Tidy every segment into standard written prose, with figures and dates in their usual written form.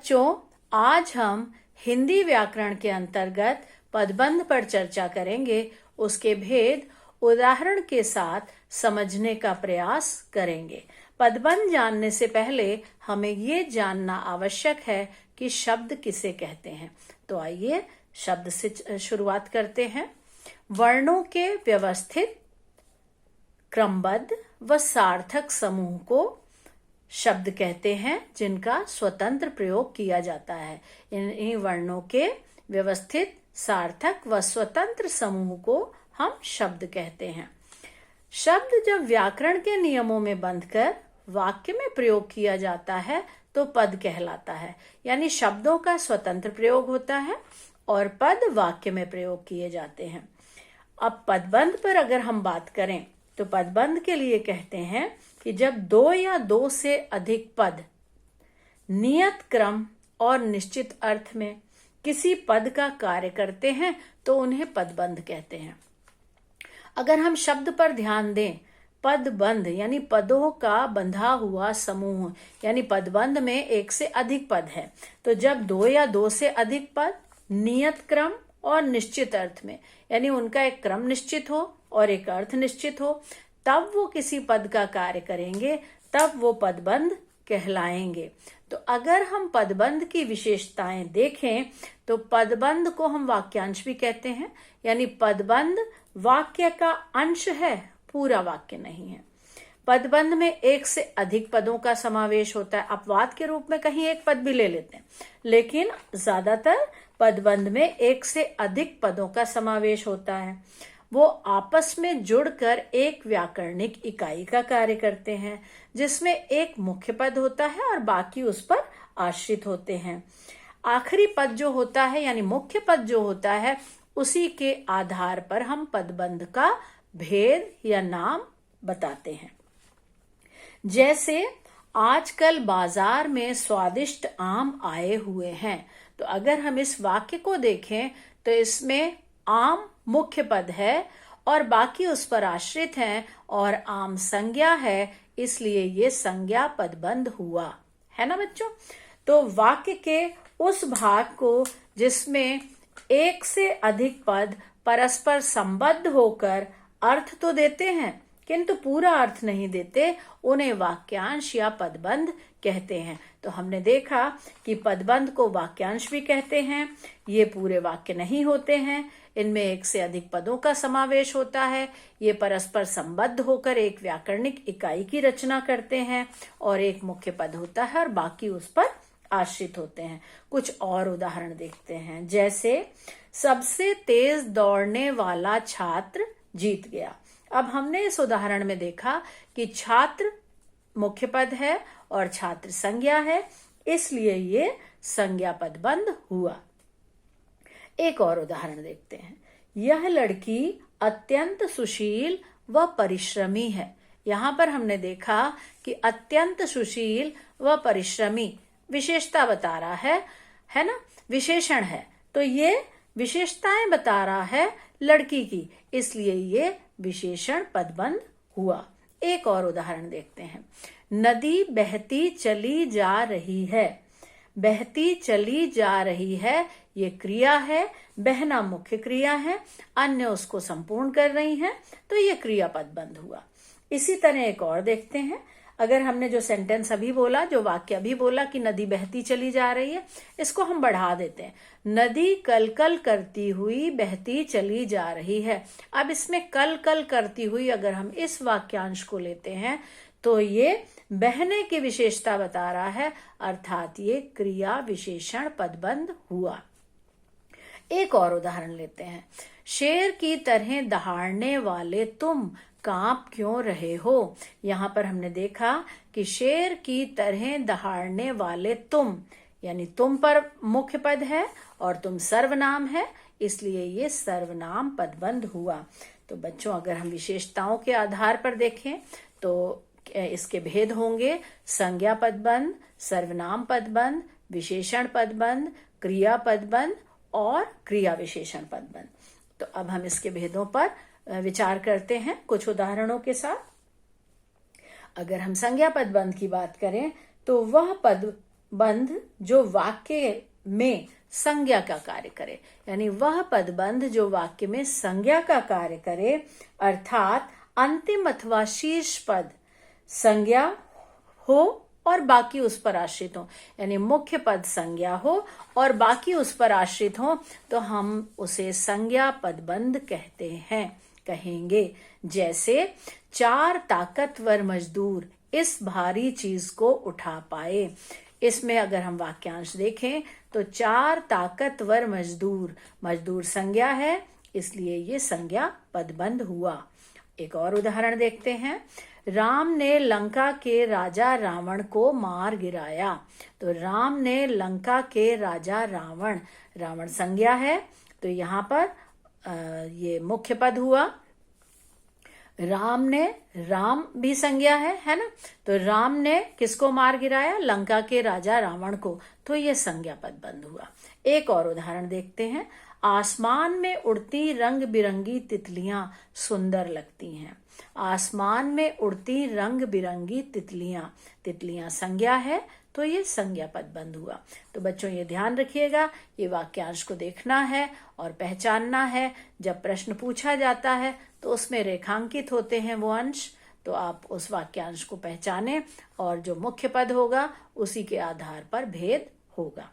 बच्चों, आज हम हिंदी व्याकरण के अंतर्गत पदबंध पर चर्चा करेंगे। उसके भेद उदाहरण के साथ समझने का प्रयास करेंगे। पदबंध जानने से पहले हमें ये जानना आवश्यक है कि शब्द किसे कहते हैं। तो आइए शब्द से शुरुआत करते हैं। वर्णों के व्यवस्थित, क्रमबद्ध व सार्थक समूह को शब्द कहते हैं, जिनका स्वतंत्र प्रयोग किया जाता है। इन वर्णों के व्यवस्थित, सार्थक व स्वतंत्र समूह को हम शब्द कहते हैं। शब्द जब व्याकरण के नियमों में बंधकर वाक्य में प्रयोग किया जाता है तो पद कहलाता है। यानी शब्दों का स्वतंत्र प्रयोग होता है और पद वाक्य में प्रयोग किए जाते हैं। अब पदबंध पर अगर हम बात करें तो पदबंध के लिए कहते हैं कि जब दो या दो से अधिक पद नियत क्रम और निश्चित अर्थ में किसी पद का कार्य करते हैं तो उन्हें पदबंध कहते हैं। अगर हम शब्द पर ध्यान दें, पदबंध यानी पदों का बंधा हुआ समूह, यानी पदबंध में एक से अधिक पद है। तो जब दो या दो से अधिक पद नियत क्रम और निश्चित अर्थ में, यानी उनका एक क्रम निश्चित हो और एक अर्थ निश्चित हो, तब वो किसी पद का कार्य करेंगे, तब वो पदबंध कहलाएंगे। तो अगर हम पदबंध की विशेषताएं देखें तो पदबंध को हम वाक्यांश भी कहते हैं। यानी पदबंध वाक्य का अंश है, पूरा वाक्य नहीं है। पदबंध में एक से अधिक पदों का समावेश होता है। अपवाद के रूप में कहीं एक पद भी ले लेते हैं, लेकिन ज्यादातर पदबंध में एक से अधिक पदों का समावेश होता है। वो आपस में जुड़कर एक व्याकरणिक इकाई का कार्य करते हैं, जिसमें एक मुख्य पद होता है और बाकी उस पर आश्रित होते हैं। आखिरी पद जो होता है, यानी मुख्य पद जो होता है, उसी के आधार पर हम पदबंध का भेद या नाम बताते हैं। जैसे आजकल बाजार में स्वादिष्ट आम आए हुए हैं। तो अगर हम इस वाक्य को देखें तो इसमें आम मुख्य पद है और बाकी उस पर आश्रित हैं, और आम संज्ञा है, इसलिए ये संज्ञा पदबंध हुआ है ना बच्चों। तो वाक्य के उस भाग को जिसमें एक से अधिक पद परस्पर संबद्ध होकर अर्थ तो देते हैं किंतु पूरा अर्थ नहीं देते, उन्हें वाक्यांश या पदबंध कहते हैं। तो हमने देखा कि पदबंध को वाक्यांश भी कहते हैं। ये पूरे वाक्य नहीं होते हैं, इनमें एक से अधिक पदों का समावेश होता है। ये परस्पर संबद्ध होकर एक व्याकरणिक इकाई की रचना करते हैं और एक मुख्य पद होता है और बाकी उस पर आश्रित होते हैं। कुछ और उदाहरण देखते हैं। जैसे सबसे तेज दौड़ने वाला छात्र जीत गया। अब हमने इस उदाहरण में देखा कि छात्र मुख्य पद है और छात्र संज्ञा है, इसलिए ये संज्ञा पदबंध हुआ। एक और उदाहरण देखते हैं। यह लड़की अत्यंत सुशील व परिश्रमी है। यहाँ पर हमने देखा कि अत्यंत सुशील व परिश्रमी विशेषता बता रहा है ना, विशेषण है। तो ये विशेषताएं बता रहा है लड़की की, इसलिए ये विशेषण पदबंध हुआ। एक और उदाहरण देखते हैं। नदी बहती चली जा रही है। बहती चली जा रही है, ये क्रिया है। बहना मुख्य क्रिया है, अन्य उसको संपूर्ण कर रही हैं, तो ये क्रिया पदबंध हुआ। इसी तरह एक और देखते हैं। अगर हमने जो सेंटेंस अभी बोला, जो वाक्य अभी बोला कि नदी बहती चली जा रही है, इसको हम बढ़ा देते हैं। नदी कल कल करती हुई बहती चली जा रही है। अब इसमें कल कल करती हुई अगर हम इस वाक्यांश को लेते हैं तो ये बहने की विशेषता बता रहा है, अर्थात ये क्रिया विशेषण पदबंध हुआ। एक और उदाहरण लेते हैं। शेर की तरह दहाड़ने वाले तुम कांप क्यों रहे हो। यहाँ पर हमने देखा कि शेर की तरह दहाड़ने वाले तुम, यानी तुम पर मुख्य पद है और तुम सर्वनाम है, इसलिए ये सर्वनाम पदबंध हुआ। तो बच्चों, अगर हम विशेषताओं के आधार पर देखें तो इसके भेद होंगे संज्ञा पदबंध, सर्वनाम पदबंध, विशेषण पदबंध, क्रिया पदबंध और क्रिया विशेषण पदबंध। तो अब हम इसके भेदों पर विचार करते हैं कुछ उदाहरणों के साथ। अगर हम संज्ञा पदबंध की बात करें तो वह पद बंध जो वाक्य में संज्ञा का कार्य करे, यानी वह पदबंध जो वाक्य में संज्ञा का कार्य करे, अर्थात अंतिम अथवा शीर्ष पद संज्ञा हो और बाकी उस पर आश्रित हो, यानी मुख्य पद संज्ञा हो और बाकी उस पर आश्रित हो, तो हम उसे संज्ञा पदबंध कहेंगे। जैसे 4 ताकतवर मजदूर इस भारी चीज को उठा पाए। इसमें अगर हम वाक्यांश देखें तो 4 ताकतवर मजदूर संज्ञा है, इसलिए ये संज्ञा पदबंध हुआ। एक और उदाहरण देखते हैं। राम ने लंका के राजा रावण को मार गिराया। तो राम ने लंका के राजा रावण संज्ञा है, तो यहाँ पर ये मुख्य पद हुआ। राम भी संज्ञा है ना। तो राम ने किसको मार गिराया? लंका के राजा रावण को, तो ये संज्ञा पदबंध हुआ। एक और उदाहरण देखते हैं। आसमान में उड़ती रंग बिरंगी तितलियां सुंदर लगती हैं। आसमान में उड़ती रंग बिरंगी तितलियां संज्ञा है, तो ये संज्ञा पदबंध हुआ। तो बच्चों ये ध्यान रखिएगा, ये वाक्यांश को देखना है और पहचानना है। जब प्रश्न पूछा जाता है तो उसमें रेखांकित होते हैं वो अंश, तो आप उस वाक्यांश को पहचानें और जो मुख्य पद होगा उसी के आधार पर भेद होगा।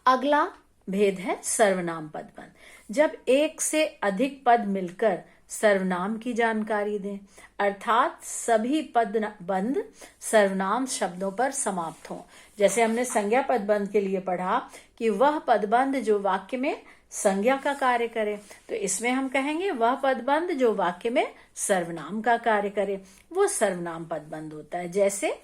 अगला भेद है सर्वनाम पदबंध। जब एक से अधिक पद मिलकर सर्वनाम की जानकारी दें, अर्थात सभी पदबंध सर्वनाम शब्दों पर समाप्त हों। जैसे हमने संज्ञा पदबंध के लिए पढ़ा कि वह पदबंध जो वाक्य में संज्ञा का कार्य करे, तो इसमें हम कहेंगे वह पदबंध जो वाक्य में सर्वनाम का कार्य करे, वो सर्वनाम पदबंध होता है। जैसे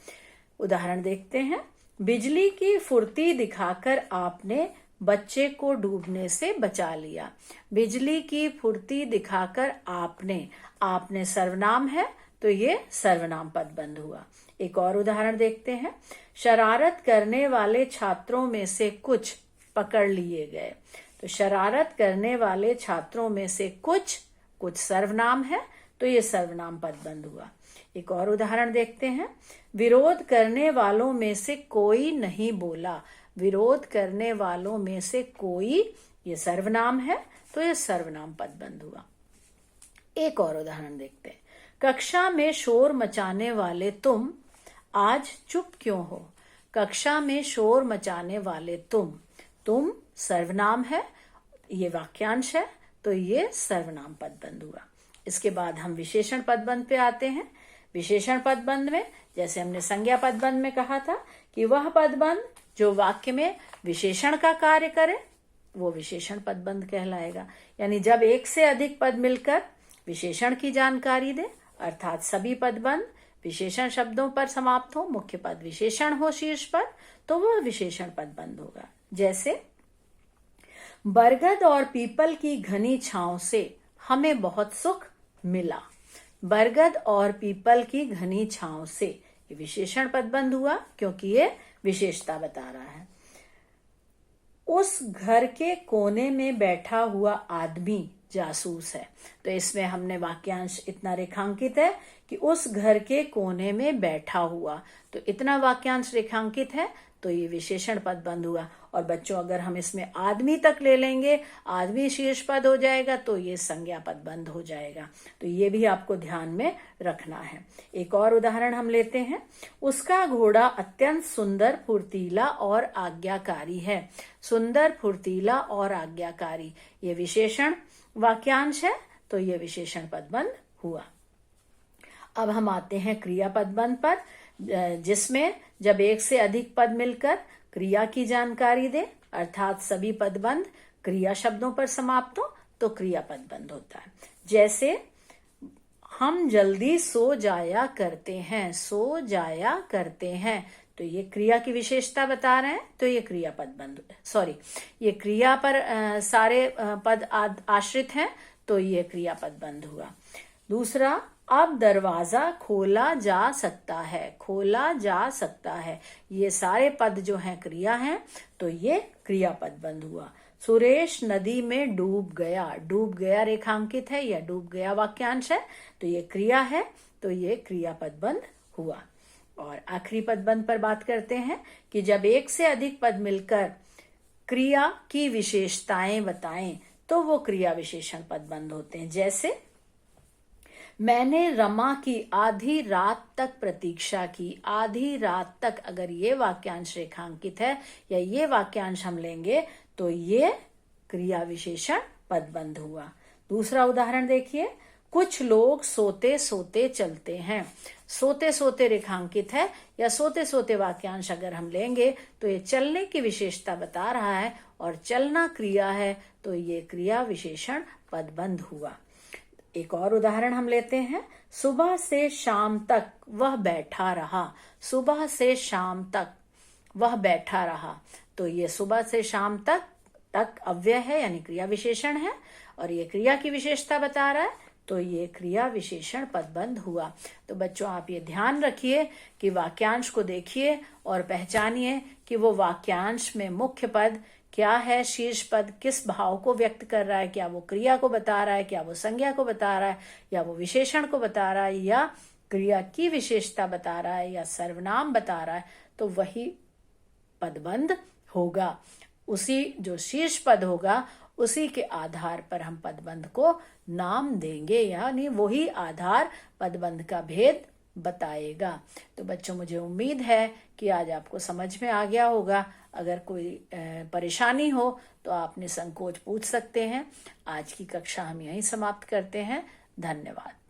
उदाहरण देखते हैं। बिजली की फुर्ती दिखाकर आपने बच्चे को डूबने से बचा लिया। बिजली की फुर्ती दिखाकर आपने सर्वनाम है, तो ये सर्वनाम पदबंध हुआ। एक और उदाहरण देखते हैं। शरारत करने वाले छात्रों में से कुछ पकड़ लिए गए। तो शरारत करने वाले छात्रों में से कुछ सर्वनाम है, तो ये सर्वनाम पदबंध हुआ। एक और उदाहरण देखते हैं। विरोध करने वालों में से कोई नहीं बोला। विरोध करने वालों में से कोई, ये सर्वनाम है, तो ये सर्वनाम पदबंध हुआ। एक और उदाहरण देखते हैं। कक्षा में शोर मचाने वाले तुम आज चुप क्यों हो? कक्षा में शोर मचाने वाले तुम सर्वनाम है, ये वाक्यांश है, तो ये सर्वनाम पदबंध हुआ। इसके बाद हम विशेषण पदबंध पे आते हैं। विशेषण पदबंध में जैसे हमने संज्ञा पदबंध में कहा था कि वह पदबंध जो वाक्य में विशेषण का कार्य करे, वो विशेषण पदबंध कहलाएगा। यानी जब एक से अधिक पद मिलकर विशेषण की जानकारी दे, अर्थात सभी पदबंध विशेषण शब्दों पर समाप्त हो, मुख्य पद विशेषण हो शीर्ष पर, तो वह विशेषण पदबंध होगा। जैसे बरगद और पीपल की घनी छांव से हमें बहुत सुख मिला। बरगद और पीपल की घनी छांव से, ये विशेषण पदबंध हुआ क्योंकि ये विशेषता बता रहा है। उस घर के कोने में बैठा हुआ आदमी जासूस है। तो इसमें हमने वाक्यांश इतना रेखांकित है कि उस घर के कोने में बैठा हुआ, तो इतना वाक्यांश रेखांकित है, तो ये विशेषण पदबंध हुआ। और बच्चों अगर हम इसमें आदमी तक ले लेंगे, आदमी शीर्ष पद हो जाएगा, तो ये संज्ञा पदबंध हो जाएगा। तो ये भी आपको ध्यान में रखना है। एक और उदाहरण हम लेते हैं। उसका घोड़ा अत्यंत सुंदर, फुर्तीला और आज्ञाकारी है। सुंदर, फुर्तीला और आज्ञाकारी, ये विशेषण वाक्यांश है, तो ये विशेषण पदबंध हुआ। अब हम आते हैं क्रिया पदबंध पर, जिसमें जब एक से अधिक पद मिलकर क्रिया की जानकारी दे, अर्थात सभी पदबंध क्रिया शब्दों पर समाप्त हो, तो क्रिया पदबंध होता है। जैसे हम जल्दी सो जाया करते हैं। सो जाया करते हैं, तो ये क्रिया की विशेषता बता रहे हैं, तो ये क्रिया पदबंध, ये क्रिया पर सारे पद आश्रित हैं, तो ये क्रिया पदबंध हुआ। दूसरा, अब दरवाजा खोला जा सकता है। खोला जा सकता है, ये सारे पद जो हैं क्रिया हैं, तो ये क्रिया पदबंध हुआ। सुरेश नदी में डूब गया। डूब गया रेखांकित है, या डूब गया वाक्यांश है, तो ये क्रिया है, तो ये क्रिया पदबंध हुआ। और आखिरी पदबंध पर बात करते हैं कि जब एक से अधिक पद मिलकर क्रिया की विशेषताएं बताएं तो वो क्रिया विशेषण पदबंध होते हैं। जैसे मैंने रमा की आधी रात तक प्रतीक्षा की। आधी रात तक, अगर ये वाक्यांश रेखांकित है या ये वाक्यांश हम लेंगे तो ये क्रिया विशेषण पदबंध हुआ। दूसरा उदाहरण देखिए, कुछ लोग सोते सोते चलते हैं। सोते सोते रेखांकित है या सोते सोते वाक्यांश अगर हम लेंगे तो ये चलने की विशेषता बता रहा है और चलना क्रिया है, तो ये क्रिया विशेषण पदबंध हुआ। एक और उदाहरण हम लेते हैं, सुबह से शाम तक वह बैठा रहा। सुबह से शाम तक वह बैठा रहा, तो ये सुबह से शाम तक अव्यय है यानी क्रिया विशेषण है और ये क्रिया की विशेषता बता रहा है, तो ये क्रिया विशेषण पदबंध हुआ। तो बच्चों आप ये ध्यान रखिए कि वाक्यांश को देखिए और पहचानिए कि वो वाक्यांश में मुख्य पद क्या है, शीर्ष पद किस भाव को व्यक्त कर रहा है, क्या वो क्रिया को बता रहा है, क्या वो संज्ञा को बता रहा है, या वो विशेषण को बता रहा है, या क्रिया की विशेषता बता रहा है, या सर्वनाम बता रहा है, तो वही पदबंध होगा। उसी जो शीर्ष पद होगा उसी के आधार पर हम पदबंध को नाम देंगे, यानी वही आधार पदबंध का भेद बताएगा। तो बच्चों मुझे उम्मीद है कि आज आपको समझ में आ गया होगा। अगर कोई परेशानी हो तो आप निसंकोच पूछ सकते हैं। आज की कक्षा हम यहीं समाप्त करते हैं। धन्यवाद।